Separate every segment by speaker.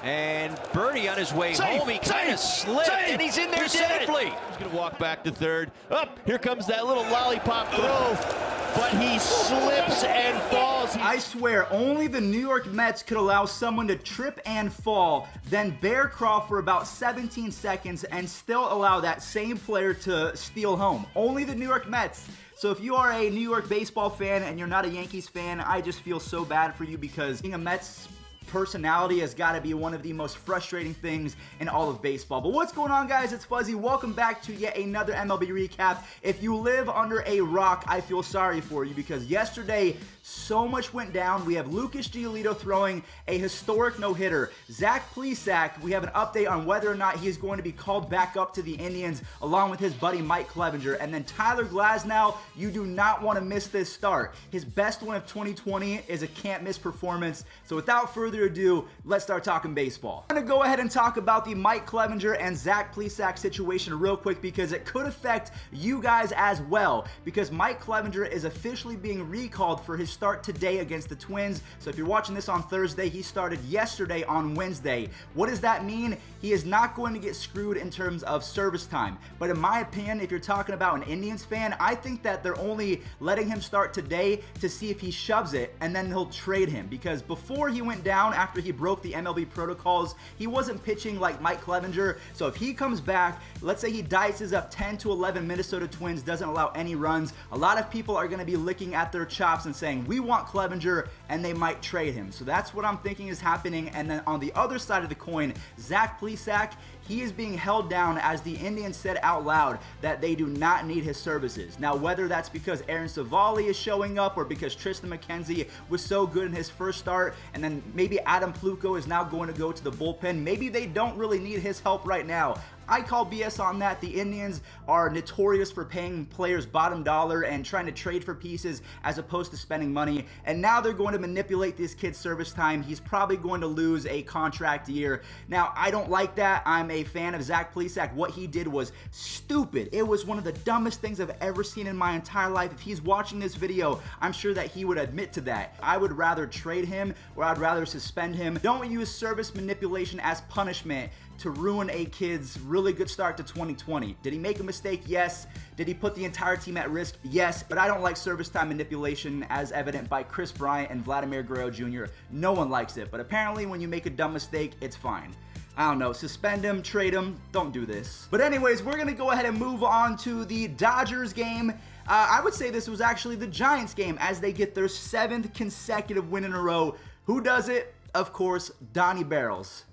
Speaker 1: And Birdie on his way home, he kind of slipped, and he's in there safely.
Speaker 2: He's going to walk back to third. Up, here comes that little lollipop throw, but he slips and falls.
Speaker 3: I swear, only the New York Mets could allow someone to trip and fall, then bear crawl for about 17 seconds and still allow that same player to steal home. Only the New York Mets. So if you are a New York baseball fan and you're not a Yankees fan, I just feel so bad for you, because being a Mets personality has got to be one of the most frustrating things in all of baseball. But what's going on, guys? It's Fuzzy. Welcome back to yet another MLB recap. If you live under a rock, I feel sorry for you, because yesterday so much went down. We have Lucas Giolito throwing a historic no-hitter. Zach Plesac, we have an update on whether or not he is going to be called back up to the Indians along with his buddy Mike Clevenger. And then Tyler Glasnow, you do not want to miss this start. His best win of 2020 is a can't-miss performance. So without further ado, let's start talking baseball. I'm going to go ahead and talk about the Mike Clevenger and Zach Plesac situation real quick, because it could affect you guys as well, because Mike Clevenger is officially being recalled for his start today against the Twins. So if you're watching this on Thursday, he started yesterday on Wednesday. What does that mean? He is not going to get screwed in terms of service time. But in my opinion, if you're talking about an Indians fan, I think that they're only letting him start today to see if he shoves it, and then they'll trade him, because before he went down, after he broke the MLB protocols, he wasn't pitching like Mike Clevenger. So if he comes back, let's say he dices up 10-11 Minnesota Twins, doesn't allow any runs, a lot of people are going to be licking at their chops and saying, we want Clevenger, and they might trade him. So that's what I'm thinking is happening. And then on the other side of the coin, Zach Plesac, he is being held down, as the Indians said out loud that they do not need his services. Now, whether that's because Aaron Savali is showing up, or because Tristan McKenzie was so good in his first start, and then maybe Adam Pluko is now going to go to the bullpen, maybe they don't really need his help right now. I call BS on that. The Indians are notorious for paying players bottom dollar and trying to trade for pieces as opposed to spending money. And now they're going to manipulate this kid's service time. He's probably going to lose a contract year. Now, I don't like that. I'm a fan of Zach Plesac. What he did was stupid. It was one of the dumbest things I've ever seen in my entire life. If he's watching this video, I'm sure that he would admit to that. I would rather trade him, or I'd rather suspend him. Don't use service manipulation as punishment to ruin a kid's really good start to 2020. Did he make a mistake? Yes. Did he put the entire team at risk? Yes. But I don't like service time manipulation, as evident by Chris Bryant and Vladimir Guerrero Jr. No one likes it, but apparently when you make a dumb mistake, it's fine. I don't know, suspend him, trade him, don't do this. But anyways, we're going to go ahead and move on to the Dodgers game. I would say this was actually the Giants game, as they get their 7th consecutive win in a row. Who does it? Of course, Donnie Barrels.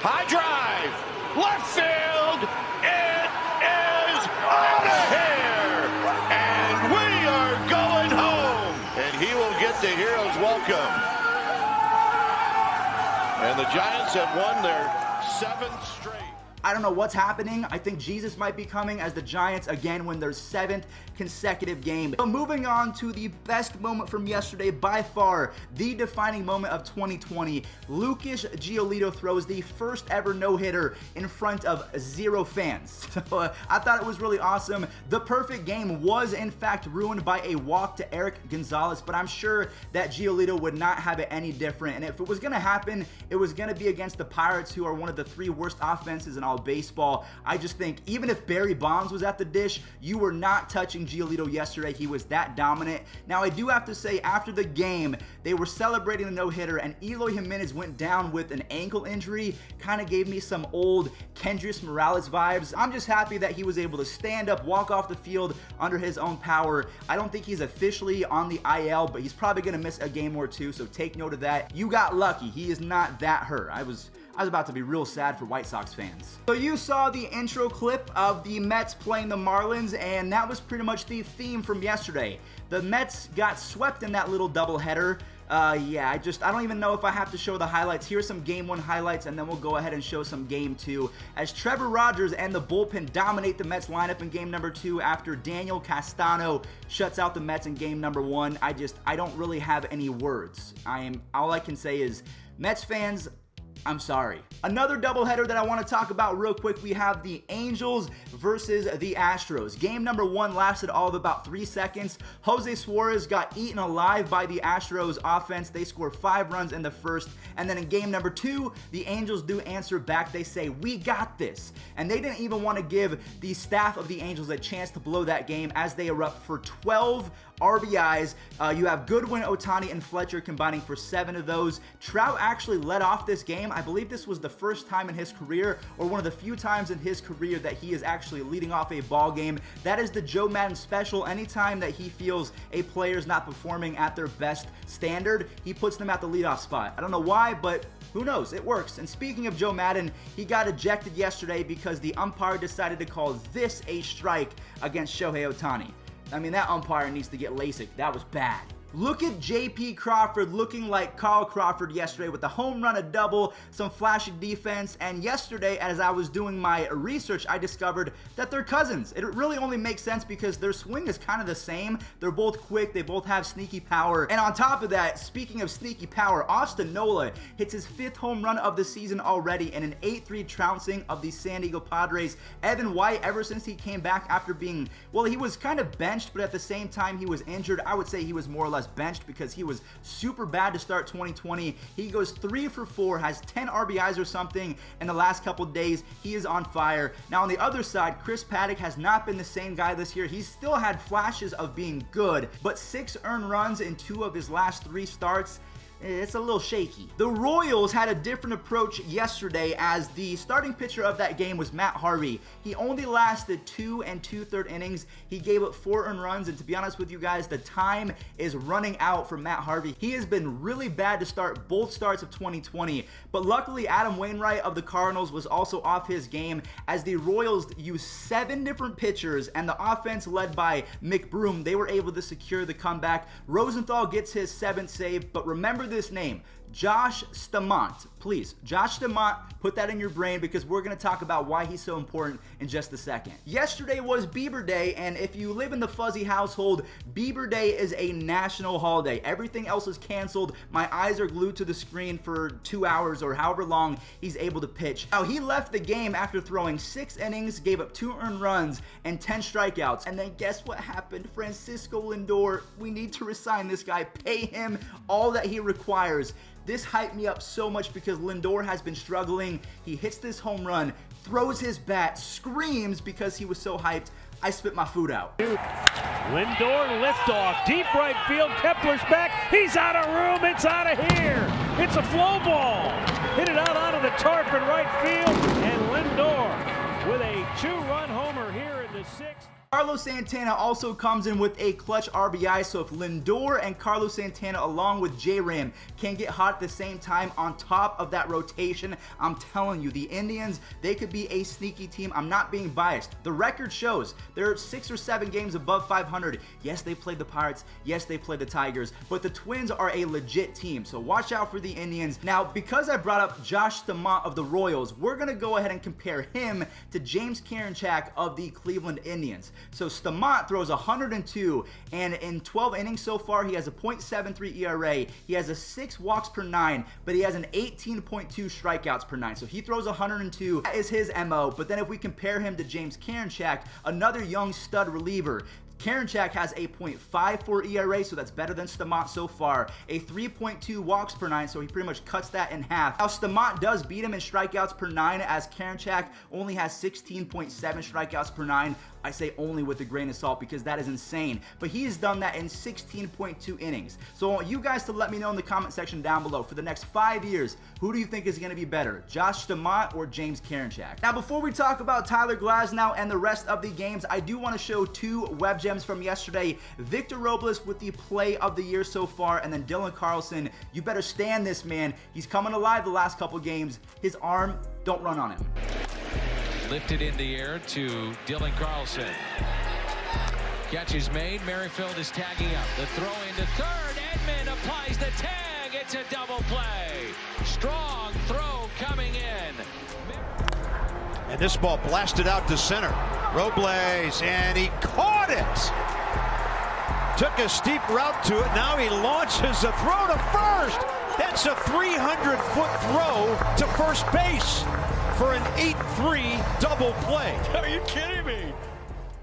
Speaker 2: High drive, left field, it is out of here, and we are going home, and he will get the hero's welcome. And the Giants have won their 7th straight.
Speaker 3: I don't know what's happening. I think Jesus might be coming, as the Giants again win their 7th consecutive game. So moving on to the best moment from yesterday, by far the defining moment of 2020. Lucas Giolito throws the first ever no-hitter in front of 0 fans. So I thought it was really awesome. The perfect game was in fact ruined by a walk to Eric Gonzalez, but I'm sure that Giolito would not have it any different. And if it was going to happen, it was going to be against the Pirates, who are one of the 3 worst offenses in all baseball. I just think even if Barry Bonds was at the dish, you were not touching Giolito yesterday. He was that dominant. Now, I do have to say, after the game, they were celebrating the no-hitter, and Eloy Jimenez went down with an ankle injury. Kind of gave me some old Kendrys Morales vibes. I'm just happy that he was able to stand up, walk off the field under his own power. I don't think he's officially on the IL, but he's probably going to miss a game or 2, so take note of that. You got lucky. He is not that hurt. I was about to be real sad for White Sox fans. So you saw the intro clip of the Mets playing the Marlins, and that was pretty much the theme from yesterday. The Mets got swept in that little doubleheader. Yeah, I don't even know if I have to show the highlights. Here's some Game 1 highlights, and then we'll go ahead and show some Game 2. As Trevor Rogers and the bullpen dominate the Mets lineup in Game number 2 after Daniel Castano shuts out the Mets in Game number 1. I don't really have any words. All I can say is, Mets fans, I'm sorry. Another doubleheader that I want to talk about real quick, we have the Angels versus the Astros. Game number 1 lasted all of about 3 seconds. Jose Suarez got eaten alive by the Astros offense. They scored 5 runs in the first. And then in game number 2, the Angels do answer back. They say, we got this. And they didn't even want to give the staff of the Angels a chance to blow that game as they erupt for 12 RBIs. You have Goodwin, Ohtani, and Fletcher combining for 7 of those. Trout actually led off this game. I believe this was the first time in his career, or one of the few times in his career, that he is actually leading off a ball game. That is the Joe Madden special. Anytime that he feels a player is not performing at their best standard, he puts them at the leadoff spot. I don't know why, but who knows? It works. And speaking of Joe Madden, he got ejected yesterday because the umpire decided to call this a strike against Shohei Ohtani. I mean, that umpire needs to get LASIK. That was bad. Look at J.P. Crawford looking like Carl Crawford yesterday with a home run, a double, some flashy defense, and yesterday as I was doing my research, I discovered that they're cousins. It really only makes sense because their swing is kind of the same. They're both quick, they both have sneaky power, and on top of that, speaking of sneaky power, Austin Nola hits his 5th home run of the season already in an 8-3 trouncing of the San Diego Padres. Evan White, ever since he came back after being, well, he was kind of benched, but at the same time he was injured. I would say he was more or less benched because he was super bad to start 2020. He goes 3 for 4, has 10 RBIs or something in the last couple days. He is on fire. Now on the other side, Chris Paddock has not been the same guy this year. He's still had flashes of being good, but 6 earned runs in 2 of his last 3 starts. It's a little shaky. The Royals had a different approach yesterday as the starting pitcher of that game was Matt Harvey. He only lasted 2 2/3 innings. He gave up 4 earned runs, and to be honest with you guys, the time is running out for Matt Harvey. He has been really bad to start both starts of 2020, but luckily Adam Wainwright of the Cardinals was also off his game as the Royals used 7 different pitchers, and the offense led by McBroom, they were able to secure the comeback. Rosenthal gets his 7th save, but remember this name, Josh Staumont. Please, Josh Staumont, put that in your brain because we're going to talk about why he's so important in just a second. Yesterday was Bieber Day, and if you live in the Fuzzy household, Bieber Day is a national holiday. Everything else is canceled. My eyes are glued to the screen for 2 hours or however long he's able to pitch. Now, he left the game after throwing 6 innings, gave up 2 earned runs, and 10 strikeouts. And then guess what happened? Francisco Lindor, we need to resign this guy. Pay him all that he requires. This hyped me up so much because Lindor has been struggling. He hits this home run, throws his bat, screams because he was so hyped. I spit my food out.
Speaker 4: Lindor liftoff, deep right field. Kepler's back. He's out of room. It's out of here. It's a flow ball. Hit it out onto the tarp in right field. And Lindor with a 2-run homer here in the 6th.
Speaker 3: Carlos Santana also comes in with a clutch RBI, so if Lindor and Carlos Santana along with J-Ram can get hot at the same time on top of that rotation, I'm telling you, the Indians, they could be a sneaky team. I'm not being biased. The record shows they're 6 or 7 games above 500. Yes, they played the Pirates. Yes, they played the Tigers, but the Twins are a legit team, so watch out for the Indians. Now, because I brought up Josh Staumont of the Royals, we're going to go ahead and compare him to James Karinchak of the Cleveland Indians. So Staumont throws 102, and in 12 innings so far, he has a .73 ERA. He has a 6 walks per 9, but he has an 18.2 strikeouts per 9. So he throws 102. That is his MO. But then if we compare him to James Karinchak, another young stud reliever, Karinchak has a .54 ERA, so that's better than Staumont so far. A 3.2 walks per 9, so he pretty much cuts that in half. Now, Staumont does beat him in strikeouts per 9, as Karinchak only has 16.7 strikeouts per 9. I say only with a grain of salt because that is insane. But he has done that in 16.2 innings. So I want you guys to let me know in the comment section down below, for the next 5 years, who do you think is going to be better, Josh Staumont or James Karinchak? Now, before we talk about Tyler Glasnow and the rest of the games, I do want to show 2 web gems from yesterday. Victor Robles with the play of the year so far, and then Dylan Carlson. You better stand this man. He's coming alive the last couple games. His arm, don't run on him.
Speaker 5: Lifted in the air to Dylan Carlson. Catch is made. Merrifield is tagging up. The throw into third. Edman applies the tag. It's a double play. Strong throw coming in.
Speaker 2: And this ball blasted out to center. Robles, and he caught it. Took a steep route to it. Now he launches a throw to first.
Speaker 1: That's a 300-foot throw to first base for an 8-3 double play.
Speaker 2: Are you kidding me?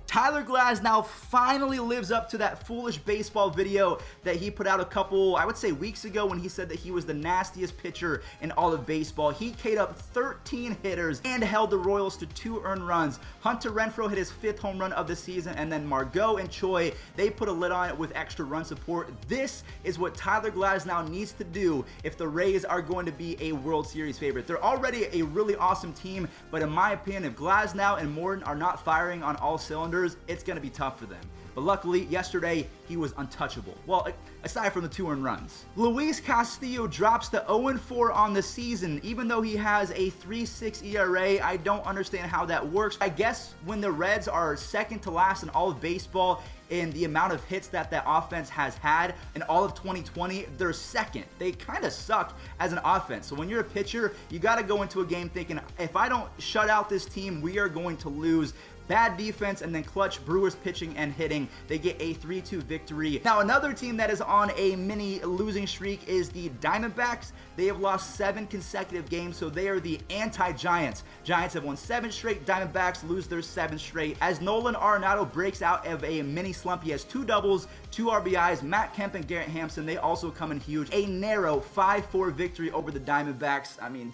Speaker 3: Tyler Glasnow finally lives up to that foolish baseball video that he put out a couple, I would say, weeks ago when he said that he was the nastiest pitcher in all of baseball. He K'd up 13 hitters and held the Royals to 2 earned runs. Hunter Renfroe hit his 5th home run of the season, and then Margot and Choi, they put a lid on it with extra run support. This is what Tyler Glasnow needs to do if the Rays are going to be a World Series favorite. They're already a really awesome team, but in my opinion, if Glasnow and Morton are not firing on all cylinders, it's going to be tough for them. But luckily, yesterday, he was untouchable. Well, aside from the 2 earned runs. Luis Castillo drops to 0-4 on the season, even though he has a 3.6 ERA. I don't understand how that works. I guess when the Reds are second to last in all of baseball in the amount of hits that offense has had in all of 2020, they're second. They kind of suck as an offense. So when you're a pitcher, you got to go into a game thinking, if I don't shut out this team, we are going to lose. Bad defense and then clutch Brewers pitching and hitting. They get a 3-2 victory. Now, another team that is on a mini losing streak is the Diamondbacks. They have lost 7 consecutive games, so they are the anti-Giants. Giants have won 7 straight. Diamondbacks lose their 7th straight. As Nolan Arenado breaks out of a mini slump, he has 2 doubles, 2 RBIs. Matt Kemp and Garrett Hampson, they also come in huge. A narrow 5-4 victory over the Diamondbacks. I mean,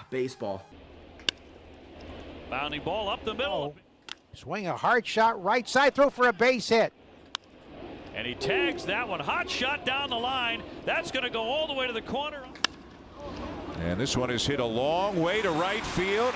Speaker 3: baseball.
Speaker 4: Bounding ball up the middle.
Speaker 6: Swing a hard shot right side, throw for a base hit.
Speaker 4: And he tags that one. Hot shot down the line. That's going to go all the way to the corner.
Speaker 2: And this one is hit a long way to right field.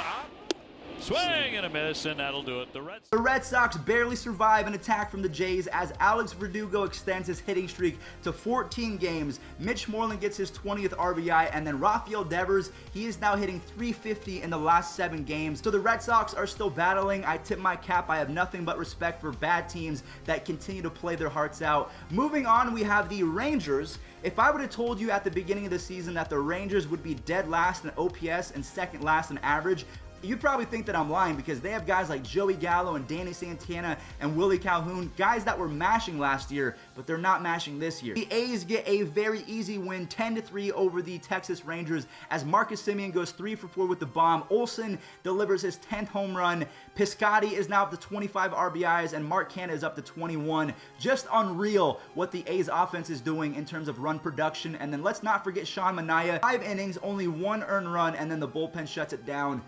Speaker 4: Swing and a miss, and that'll do it.
Speaker 3: The Red Sox barely survive an attack from the Jays as Alex Verdugo extends his hitting streak to 14 games. Mitch Moreland gets his 20th RBI, and then Rafael Devers, he is now hitting .350 in the last 7 games. So the Red Sox are still battling. I tip my cap. I have nothing but respect for bad teams that continue to play their hearts out. Moving on, we have the Rangers. If I would have told you at the beginning of the season that the Rangers would be dead last in OPS and second last in average, you'd probably think that I'm lying because they have guys like Joey Gallo and Danny Santana and Willie Calhoun, guys that were mashing last year, but they're not mashing this year. The A's get a very easy win, 10-3 over the Texas Rangers as Marcus Semien goes 3 for 4 with the bomb. Olsen delivers his 10th home run. Piscotty is now up to 25 RBIs and Mark Canha is up to 21. Just unreal what the A's offense is doing in terms of run production. And then let's not forget Sean Manaea. 5 innings, only 1 earned run, and then the bullpen shuts it down.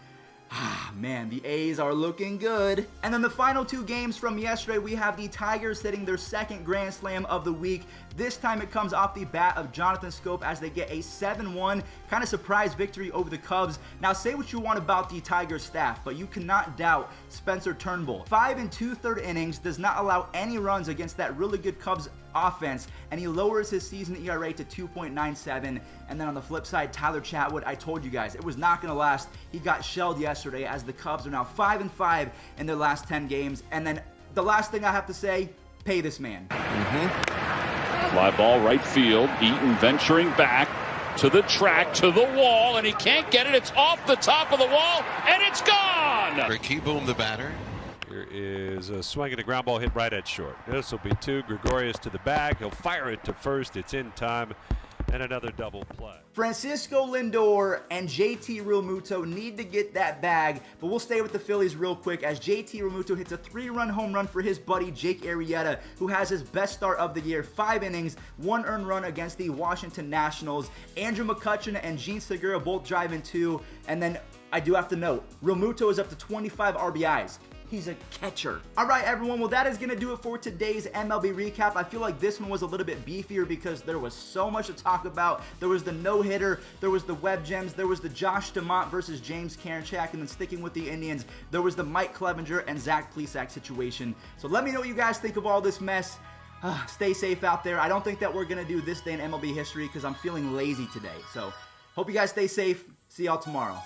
Speaker 3: Man, the A's are looking good. And then the final 2 games from yesterday, we have the Tigers hitting their 2nd Grand Slam of the week. This time it comes off the bat of Jonathan Scope as they get a 7-1 kind of surprise victory over the Cubs. Now, say what you want about the Tigers staff, but you cannot doubt Spencer Turnbull. 5 2/3 innings, does not allow any runs against that really good Cubs offense, and he lowers his season ERA to 2.97. And then on the flip side, Tyler Chatwood, I told you guys, it was not going to last. He got shelled yesterday as the Cubs are now 5-5 in their last 10 games. And then the last thing I have to say, pay this man.
Speaker 7: Fly ball right field. Eaton venturing back to the track, to the wall, and he can't get it. It's off the top of the wall, and it's gone.
Speaker 8: Ricky Boom, the batter.
Speaker 9: Here is a swing and a ground ball hit right at short. This will be 2. Gregorius to the bag. He'll fire it to first. It's in time. And another double play.
Speaker 3: Francisco Lindor and JT Realmuto need to get that bag, but we'll stay with the Phillies real quick as JT Realmuto hits a 3-run home run for his buddy Jake Arrieta, who has his best start of the year. 5 innings, 1 earned run against the Washington Nationals. Andrew McCutchen and Gene Segura both drive in 2, and then I do have to note, Realmuto is up to 25 RBIs. He's a catcher. All right, everyone. Well, that is going to do it for today's MLB recap. I feel like this one was a little bit beefier because there was so much to talk about. There was the no-hitter. There was the web gems. There was the Josh DeMont versus James Karinchak. And then sticking with the Indians, there was the Mike Clevenger and Zach Plesac situation. So let me know what you guys think of all this mess. Stay safe out there. I don't think that we're going to do this day in MLB history because I'm feeling lazy today. So hope you guys stay safe. See y'all tomorrow.